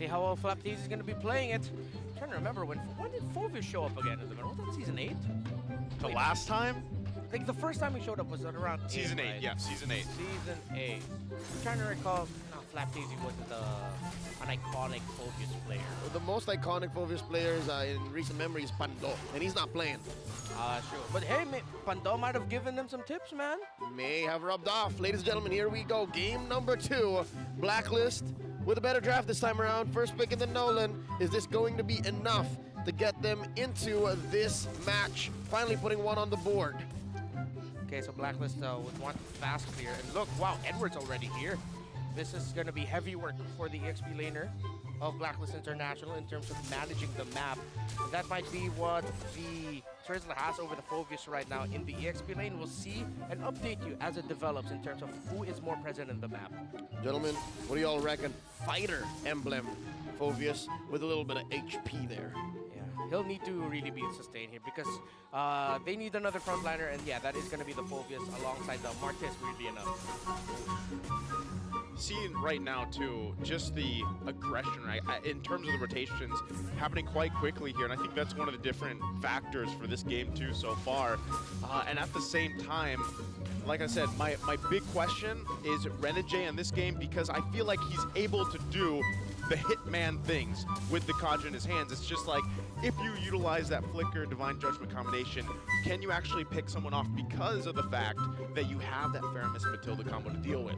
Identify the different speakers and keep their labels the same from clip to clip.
Speaker 1: see how well Flaptease is going to be playing it. I'm trying to remember, when did Phovius show up again in the middle? Was that Season 8?
Speaker 2: The last time?
Speaker 1: Like, the first time he showed up was at around
Speaker 2: Season 8,
Speaker 1: right?
Speaker 2: yeah, Season 8.
Speaker 1: Season 8. I'm trying to recall, no, Flaptease wasn't an iconic Phovius player.
Speaker 3: Well, the most iconic Phovius players in recent memory is Pandang, and he's not playing.
Speaker 1: Sure. But hey, Pandang might have given them some tips, man.
Speaker 3: May have rubbed off. Ladies and gentlemen, here we go. Game number 2. Blacklist with a better draft this time around. First pick in the Nolan. Is this going to be enough to get them into this match? Finally putting one on the board.
Speaker 1: Okay, so Blacklist would want fast clear. And look, wow, Edward's already here. This is going to be heavy work for the EXP laner of Blacklist International in terms of managing the map. And that might be what the Terlalu has over the Phovius right now in the EXP lane. We'll see and update you as it develops in terms of who is more present in the map.
Speaker 3: Gentlemen, what do y'all reckon? Fighter emblem Phovius with a little bit of HP there.
Speaker 1: Yeah, he'll need to really be sustained here because they need another frontliner, and yeah, that is going to be the Phovius alongside the Marquez, weirdly enough.
Speaker 2: Seeing right now, too, just the aggression, right, in terms of the rotations, happening quite quickly here, and I think that's one of the different factors for this game, too, so far. And at the same time, like I said, my big question is Renegade in this game, because I feel like he's able to do the Hitman things with the Kaja in his hands. It's just like, if you utilize that Flicker Divine Judgment combination, can you actually pick someone off because of the fact that you have that Faramis Matilda combo to deal with?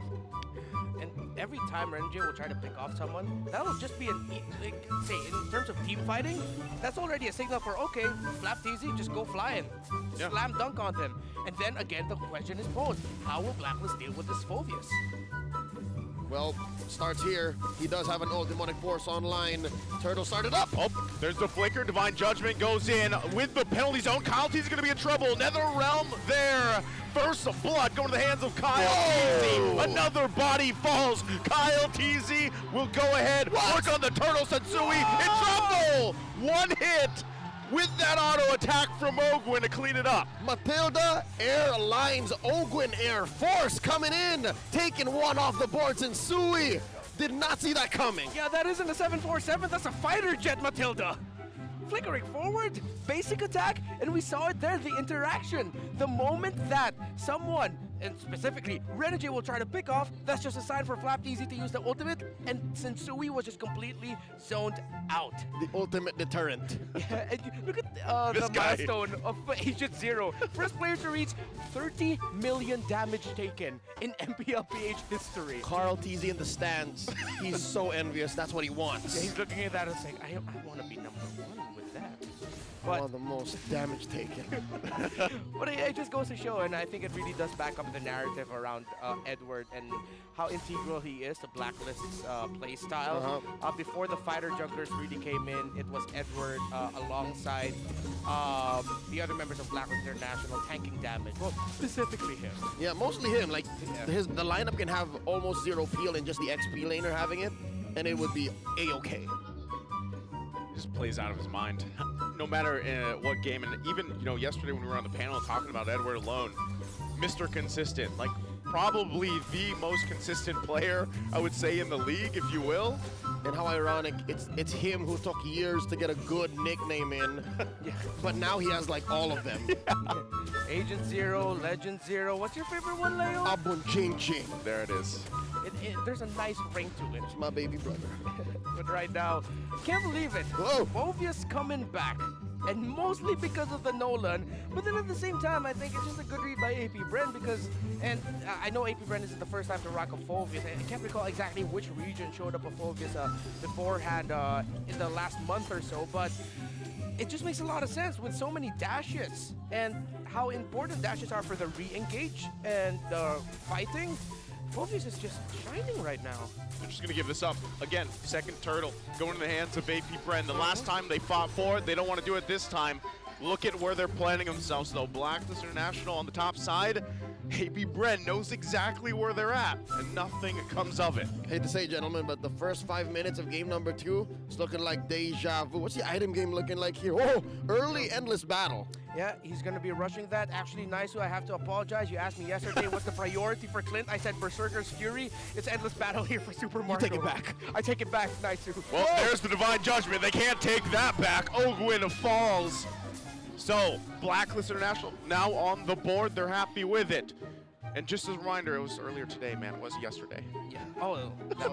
Speaker 1: And every time Renegade will try to pick off someone, that'll just be say, in terms of team fighting, that's already a signal for, okay, Flaptease, just go flying.
Speaker 2: Yeah.
Speaker 1: Slam dunk on them. And then again, the question is posed, how will Blacklist deal with this Phovius?
Speaker 3: Well, starts here. He does have an old demonic force online. Turtle started up.
Speaker 2: Oh, there's the Flicker. Divine Judgment goes in with the penalty zone. Kyle T's going to be in trouble. Nether Realm there. First blood going to the hands of Kyle TZ. Another body falls. Kyle TZ will go ahead. Work on the Turtle. Satsui in trouble. One hit with that auto attack from Ogwin to clean it up.
Speaker 3: Matilda Airlines Ogwin Air Force coming in, taking one off the boards, and Sui did not see that coming.
Speaker 1: Yeah, that isn't a 747, that's a fighter jet, Matilda. Flickering forward, basic attack, and we saw it there, the interaction. The moment that someone, and specifically Renegade, will try to pick off, that's just a sign for Flaptease to use the ultimate, and Sensui was just completely zoned out.
Speaker 3: The ultimate deterrent.
Speaker 1: Yeah, and look at the milestone of Agent Zero. First player to reach 30 million damage taken in MPLPH history.
Speaker 3: Carl TZ in the stands. He's so envious. That's what he wants.
Speaker 1: Yeah, he's looking at that and saying, I want to be number 1 with that. But
Speaker 3: the most damage taken.
Speaker 1: but it just goes to show, and I think it really does back up the narrative around Edward and how integral he is to Blacklist's play style. Before the fighter jugglers really came in, it was Edward alongside the other members of Blacklist International tanking damage. Well, specifically him.
Speaker 3: Yeah, mostly him. Like, the lineup can have almost zero peel in just the XP laner having it, and it would be A-okay.
Speaker 2: Just plays out of his mind. No matter what game, and even yesterday when we were on the panel talking about Edward alone, Mr. Consistent, like probably the most consistent player I would say in the league, if you will.
Speaker 3: And how ironic, it's him who took years to get a good nickname in, but now he has like all of them.
Speaker 1: Agent Zero, Legend Zero. What's your favorite one, Leo?
Speaker 3: Abun Ching Ching.
Speaker 2: There it is.
Speaker 1: There's a nice ring to it.
Speaker 3: It's my baby brother.
Speaker 1: But right now, can't believe it.
Speaker 3: Whoa.
Speaker 1: Phovius coming back. And mostly because of the Nolan. But then at the same time, I think it's just a good read by AP Bren because, and I know AP Bren isn't the first time to rock a Phovius. I can't recall exactly which region showed up a Phovius beforehand in the last month or so, but it just makes a lot of sense with so many dashes and how important dashes are for the re-engage and the fighting. Phovius is just shining right now.
Speaker 2: They're just going to give this up. Again, second turtle going in the hands of AP Bren. The last time they fought for it, they don't want to do it this time. Look at where they're planning themselves, though. Blacklist International on the top side. AP Bren knows exactly where they're at, and nothing comes of it.
Speaker 3: Hate to say, gentlemen, but the first 5 minutes of game number 2 is looking like deja vu. What's the item game looking like here? Oh, early endless battle.
Speaker 1: Yeah, he's going to be rushing that. Actually, Naisu, I have to apologize. You asked me yesterday what's the priority for Clint. I said Berserker's Fury. It's endless battle here for Super Mario.
Speaker 3: take it back.
Speaker 1: I take it back, Naisu.
Speaker 2: Well, there's the Divine Judgment. They can't take that back. Ogwin falls. So, Blacklist International now on the board. They're happy with it. And just as a reminder, it was earlier today, man. It was yesterday.
Speaker 1: Yeah. Oh,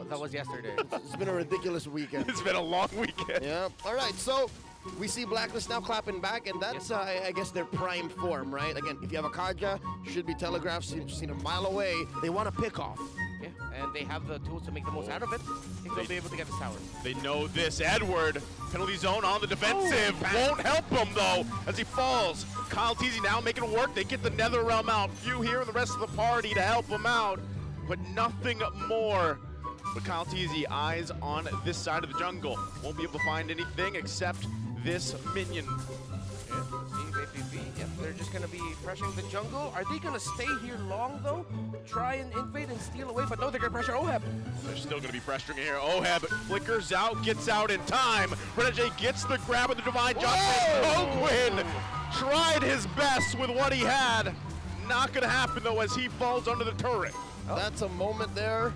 Speaker 1: that was yesterday.
Speaker 3: It's been a ridiculous weekend.
Speaker 2: It's been a long weekend.
Speaker 3: Yeah. All right, so we see Blacklist now clapping back, and that's, I guess, their prime form, right? Again, if you have a Kaja, should be telegraphed, seen a mile away. They want to pick off.
Speaker 1: Yeah, and they have the tools to make the most out of it. I think they'll be able to get this tower.
Speaker 2: They know this. Edward, penalty zone on the defensive. Won't help him, though, as he falls. Kyle Teasy now making it work. They get the Nether Realm out. Few here, the rest of the party to help him out, but nothing more. But Kyle Teasy, eyes on this side of the jungle. Won't be able to find anything except this minion.
Speaker 1: Yeah, see, yep, they're just going to be pressuring the jungle. Are they going to stay here long, though? Try and invade and steal away, but no, they're going to pressure Oheb.
Speaker 2: They're still going to be pressuring here. Oheb flickers out, gets out in time. Renegade gets the grab of the Divine Judgment. Ogwin tried his best with what he had. Not going to happen, though, as he falls under the turret.
Speaker 3: That's a moment there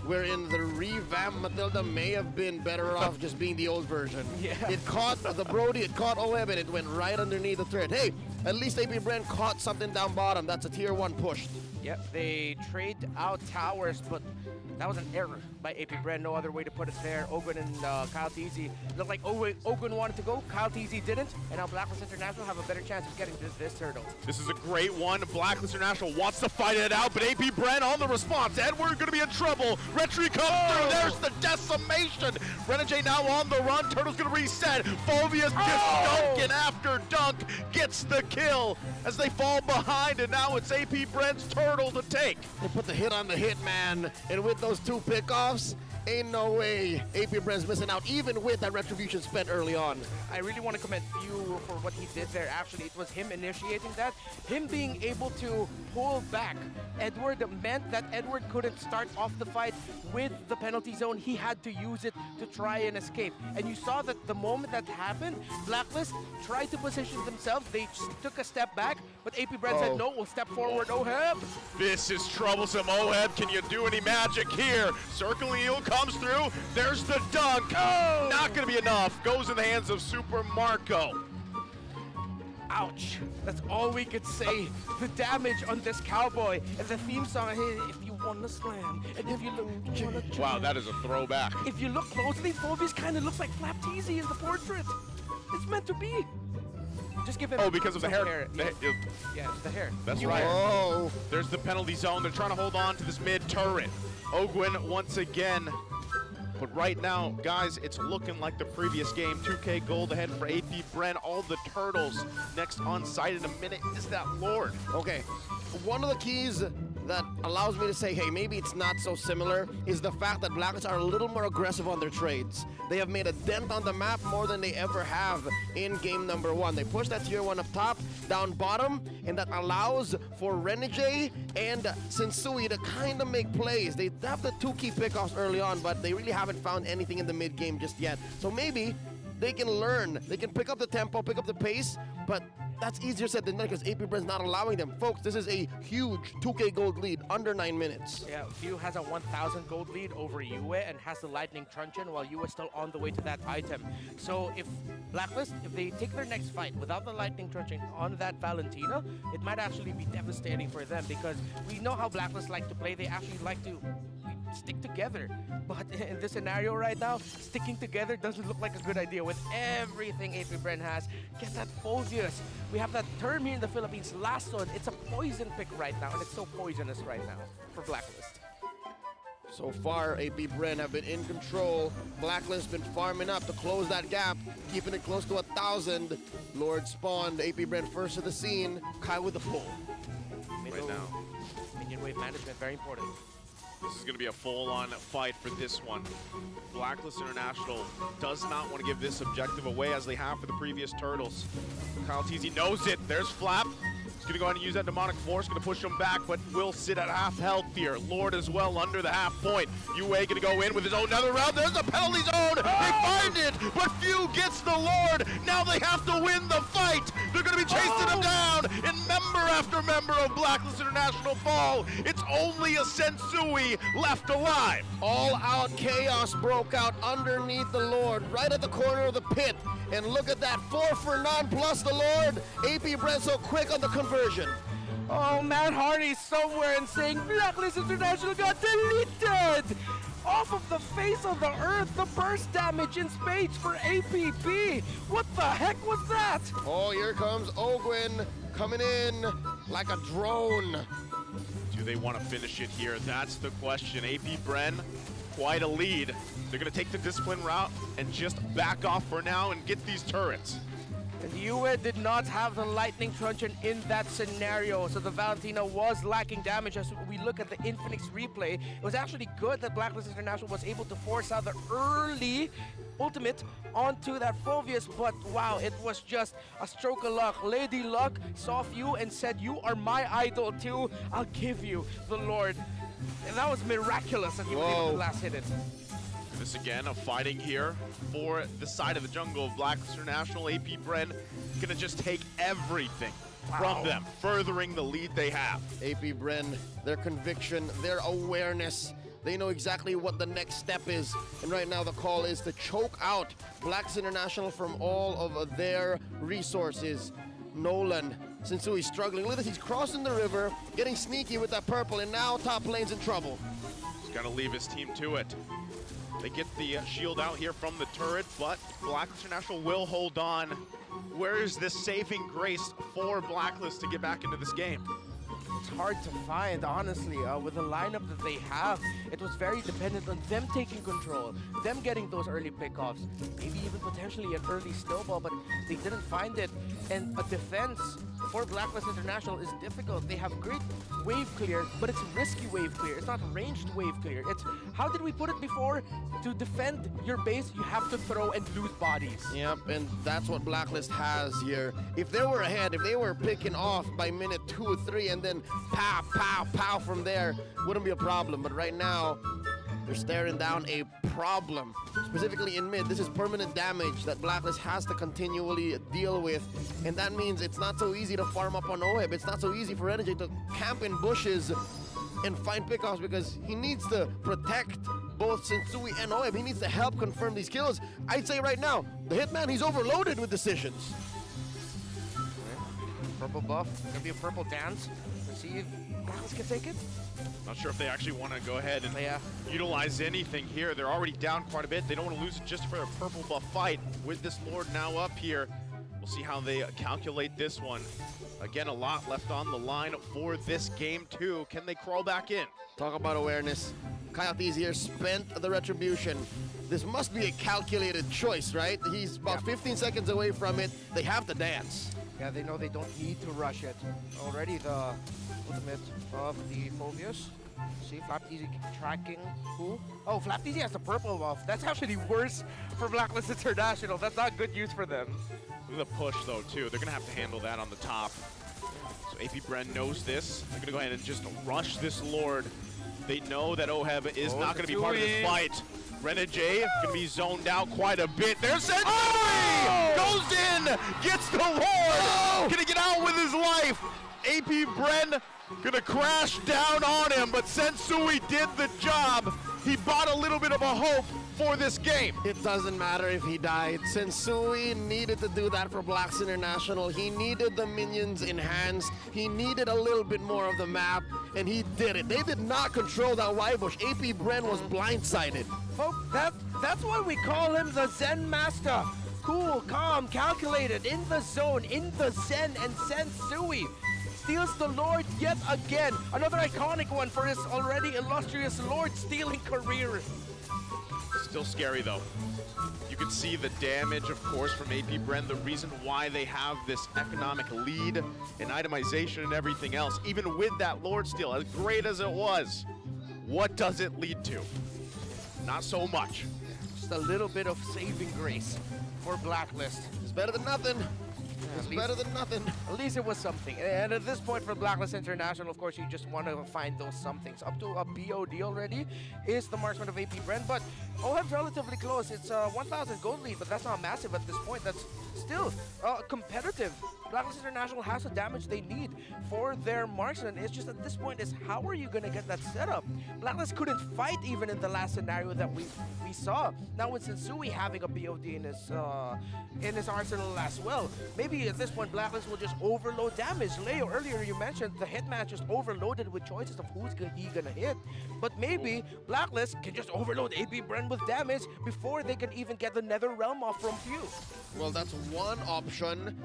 Speaker 3: wherein the revamped Matilda may have been better off just being the old version.
Speaker 1: Yeah.
Speaker 3: It caught the Brody, it caught Oheb, and it went right underneath the thread. Hey, at least AP Bren caught something down bottom. That's a tier 1 push.
Speaker 1: Yep, they trade out towers, but that was an error by AP Bren. No other way to put it there. Ogwin and Kyle Teasy looked like Ogwin wanted to go. Kyle Teasy didn't, and now Blacklist International have a better chance of getting this turtle.
Speaker 2: This is a great one. Blacklist International wants to fight it out, but AP Bren on the response. Edward going to be in trouble. Retry comes through. There's the decimation. Renegade now on the run. Turtle's going to reset. Phobia's just dunking after dunk. Gets the kill as they fall behind, and now it's AP Bren's turtle to take.
Speaker 3: They put the hit on the hit, man, and with those 2 pickoffs, ain't no way AP Bren's missing out, even with that retribution spent early on.
Speaker 1: I really want to commend you for what he did there. Actually, it was him initiating that. Him being able to pull back Edward meant that Edward couldn't start off the fight with the penalty zone. He had to use it to try and escape. And you saw that the moment that happened, Blacklist tried to position themselves. They just took a step back, but AP Bren said, no, we'll step forward, Oheb.
Speaker 2: This is troublesome. Oheb, can you do any magic here? Circling Eel comes through. There's the dunk. Not going to be enough. Goes in the hands of Super Marco.
Speaker 1: Ouch. That's all we could say. The damage on this cowboy and the theme song, hey, if you want to slam, and if you look,
Speaker 2: Wow, that is a throwback.
Speaker 1: If you look closely, Phobius kind of looks like Flap Teasy in the portrait. It's meant to be. Just give him.
Speaker 2: Oh, because of the hair.
Speaker 1: Yeah, it's the hair.
Speaker 2: That's
Speaker 1: New
Speaker 2: right.
Speaker 1: hair.
Speaker 3: Oh,
Speaker 2: There's the penalty zone. They're trying to hold on to this mid turret. Ogwin once again. But right now, guys, it's looking like the previous game. 2K gold ahead for AP Bren. All the turtles next on site in a minute is that Lord.
Speaker 3: okay. One of the keys that allows me to say, hey, maybe it's not so similar, is the fact that Blacklist are a little more aggressive on their trades. They have made a dent on the map more than they ever have in game number 1. They push that tier 1 up top, down bottom, and that allows for Renegade and Sensui to kind of make plays. They have the 2 key pickoffs early on, but they really haven't found anything in the mid game just yet. So maybe they can learn. They can pick up the tempo, pick up the pace, but that's easier said than done because AP Bren's not allowing them. Folks, this is a huge 2K gold lead, under 9 minutes.
Speaker 1: Yeah, Few has a 1,000 gold lead over Yue and has the Lightning Truncheon while Yue is still on the way to that item. So if Blacklist, if they take their next fight without the Lightning Truncheon on that Valentina, it might actually be devastating for them because we know how Blacklist like to play. They actually like to stick together. But in this scenario right now, sticking together doesn't look like a good idea with everything AP Bren has. Get that Phobius. We have that term here in the Philippines, lasso. It's a poison pick right now, and it's so poisonous right now for Blacklist.
Speaker 3: So far, AP Bren have been in control. Blacklist been farming up to close that gap, keeping it close to 1,000. Lord spawned, AP Bren first to the scene. Kai with the pull.
Speaker 1: Middle,
Speaker 2: now.
Speaker 1: minion wave management, very important.
Speaker 2: This is going to be a full-on fight for this one. Blacklist International does not want to give this objective away as they have for the previous Turtles. Kyle Teasy knows it. There's Flap. He's going to go ahead and use that demonic force, going to push him back, but will sit at half health here. Lord as well under the half point. UA going to go in with his own another round. There's the penalty zone. They find it, but Few gets the Lord. Now they have to win the fight. They're going to be chasing him down, and member after member of Blacklist International fall. It's only a Sensui left alive.
Speaker 3: All-out chaos broke out underneath the Lord, right at the corner of the pit. And look at that, 4 for none plus the Lord. AP Bren so quick on the conversion.
Speaker 1: Oh, Matt Hardy's somewhere and saying Blacklist International got deleted! Off of the face of the earth, the burst damage in spades for APB! What the heck was that?
Speaker 3: Oh, here comes Ogwin coming in like a drone.
Speaker 2: Do they want to finish it here? That's the question. AP Bren, quite a lead. They're going to take the discipline route and just back off for now and get these turrets.
Speaker 1: And UA did not have the lightning truncheon in that scenario, so the Valentina was lacking damage. As we look at the Infinix replay, it was actually good that Blacklist International was able to force out the early ultimate onto that Fulvius, but wow, it was just a stroke of luck. Lady Luck saw Few and said, "You are my idol too, I'll give you the Lord." And that was miraculous that he was able to last hit it.
Speaker 2: This again, a fighting here for the side of the jungle of Blacklist International. AP Bren gonna just take everything from them, furthering the lead they have.
Speaker 3: AP Bren, their conviction, their awareness, they know exactly what the next step is. And right now the call is to choke out Blacklist International from all of their resources. Nolan, Sensui struggling. Look at this, he's crossing the river, getting sneaky with that purple, and now top lane's in trouble.
Speaker 2: He's gotta leave his team to it. They get the shield out here from the turret, but Blacklist International will hold on. Where is this saving grace for Blacklist to get back into this game?
Speaker 1: It's hard to find, honestly. With the lineup that they have, it was very dependent on them taking control, them getting those early pickoffs, maybe even potentially an early snowball, but they didn't find it. And a defense for Blacklist International is difficult. They have great wave clear, but it's risky wave clear. It's not ranged wave clear. It's, how did we put it before? To defend your base, you have to throw and lose bodies.
Speaker 3: Yep, and that's what Blacklist has here. If they were ahead, if they were picking off by minute 2 or 3 and then pow, pow, pow from there, wouldn't be a problem. But right now, they're staring down a problem. Specifically in mid, this is permanent damage that Blacklist has to continually deal with. And that means it's not so easy to farm up on Oheb. It's not so easy for Energy to camp in bushes and find pickoffs because he needs to protect both Sensui and Oheb. He needs to help confirm these kills. I'd say right now, the Hitman, he's overloaded with decisions.
Speaker 1: Purple buff, gonna be a purple dance. Let's see if Blacklist can take it.
Speaker 2: Not sure if they actually want to go ahead and utilize anything here. They're already down quite a bit. They don't want to lose it just for a purple buff fight. With this Lord now up here, we'll see how they calculate this one. Again, a lot left on the line for this game too. Can they crawl back in?
Speaker 3: Talk about awareness. Coyotes here spent the retribution. This must be a calculated choice, right? He's about 15 seconds away from it. They have to dance.
Speaker 1: Yeah, they know they don't need to rush it. Already the ultimate of the Fulvius. See, Flapteasy tracking who? Oh, Flapteasy has the purple buff. That's actually worse for Blacklist International. That's not good use for them.
Speaker 2: Look at the push though too. They're gonna have to handle that on the top. So AP Bren knows this. They're gonna go ahead and just rush this Lord. They know that Oheb is not gonna be part of this fight. Renegade gonna be zoned out quite a bit. There's Sensui! Goes in, gets the Lord! Gonna get out with his life. AP Bren gonna crash down on him, but Sensui did the job. He bought a little bit of a hope for this game.
Speaker 3: It doesn't matter if he died. Sensui needed to do that for Blacks International. He needed the minions enhanced. He needed a little bit more of the map, and he did it. They did not control that Y bush. AP Bren was blindsided.
Speaker 1: Folks, that's why we call him the Zen Master. Cool, calm, calculated, in the zone, in the Zen, and Sensui steals the Lord yet again. Another iconic one for his already illustrious Lord stealing career.
Speaker 2: Still scary though. You can see the damage, of course, from AP Bren, the reason why they have this economic lead and itemization and everything else. Even with that Lord steal, as great as it was What does it lead to? Not so much.
Speaker 1: Just a little bit of saving grace for Blacklist.
Speaker 3: It's better than nothing. It's better than nothing.
Speaker 1: At least it was something. And at this point for Blacklist International, of course, you just want to find those somethings. Up to a BOD already is the marksman of AP Bren, but OHEB's relatively close. It's a 1,000 gold lead, but that's not massive at this point. That's still competitive. Blacklist International has the damage they need for their marksman. It's just at this point is how are you going to get that setup? Blacklist couldn't fight even in the last scenario that we saw. Now with Sensui having a BOD in his arsenal as well, maybe at this point Blacklist will just overload damage. Leo, earlier you mentioned the hitman just overloaded with choices of who's he gonna hit, but maybe Blacklist can just overload AP Bren with damage before they can even get the Nether Realm off from Pew.
Speaker 3: Well, that's one option,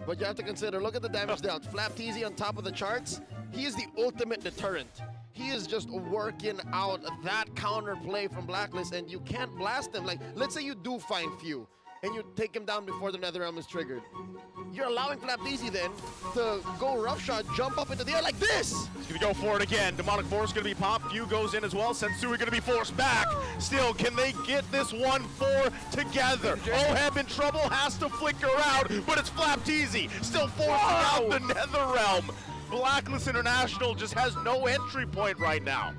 Speaker 3: but you have to consider, look at the damage dealt. Flapteasy on top of the charts, he is the ultimate deterrent. He is just working out that counter play from Blacklist, and you can't blast him. Like, let's say you do find Few, and you take him down before the Nether Realm is triggered. You're allowing Flapteasy then to go roughshot, jump up into the air like this!
Speaker 2: He's gonna go for it again. Demonic Force gonna be popped. Few goes in as well. Sensui gonna be forced back. Still, can they get this 1-4 together? OHEB in trouble, has to flicker out, but it's Flapteasy still forcing out the Nether Realm. Blacklist International just has no entry point right now.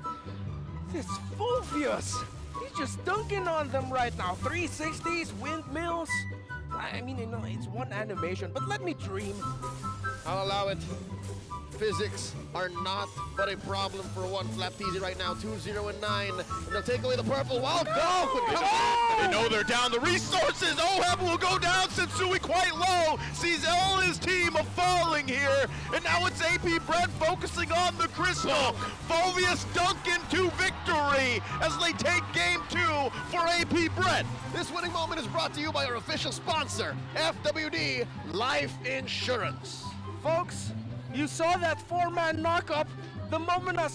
Speaker 1: This Fulvius, he's just dunking on them right now. 360s, windmills. I mean, you know, it's one animation, but let me dream.
Speaker 3: I'll allow it. Physics are not but a problem for one Flapteasy right now. 2-0 and 9. And they'll take away the purple. Wild go!
Speaker 2: They know they're down. The resources. OHEB will go down. Sensui quite low. Sees all his team of falling here. And now it's AP Bren focusing on the crystal. Fulvius Duncan to victory as they take game 2 for AP Bren.
Speaker 3: This winning moment is brought to you by our official sponsor, FWD Life Insurance.
Speaker 1: Folks, you saw that 4-man knockup the moment I